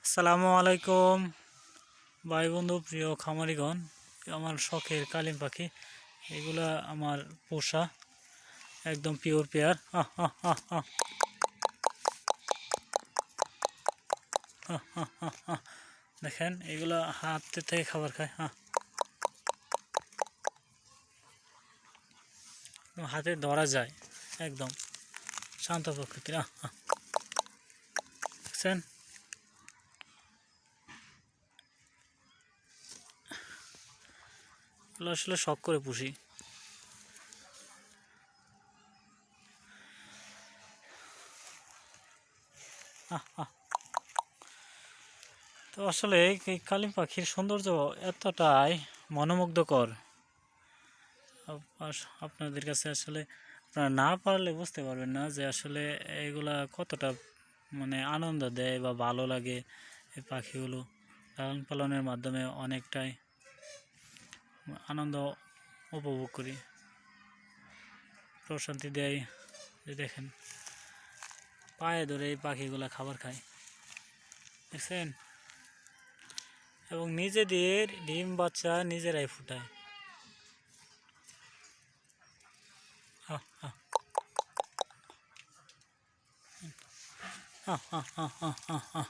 আসসালামু আলাইকুম ভাই বন্ধু প্রিয় খামারিগণ। আমার শখের কালিম পাখি, এগুলা আমার পোষা একদম পিওর পেয়ার। দেখেন এগুলা হাতে থেকে খাবার খায়। হাতে ধরা যায়, একদম শান্ত প্রকৃতির। দেখছেন, এগুলো আসলে শখ করে পুষি। তো আসলে এই কালিম পাখির সৌন্দর্য এতটাই মনোমুগ্ধকর, আপনাদের কাছে আসলে আপনারা না পারলে বুঝতে পারবেন না যে আসলে এগুলা কতটা আনন্দ দেয় বা ভালো লাগে। এই পাখিগুলো লালন পালনের মাধ্যমে অনেকটাই আনন্দ উপভোগ করি, প্রশান্তি দেয়। যে দেখেন পায়ে ধরে এই পাখিগুলা খাবার খায়, দেখছেন, এবং নিজেদের ডিম বাচ্চা নিজেরাই ফুটায়। হা হা হা হা হা হা হা।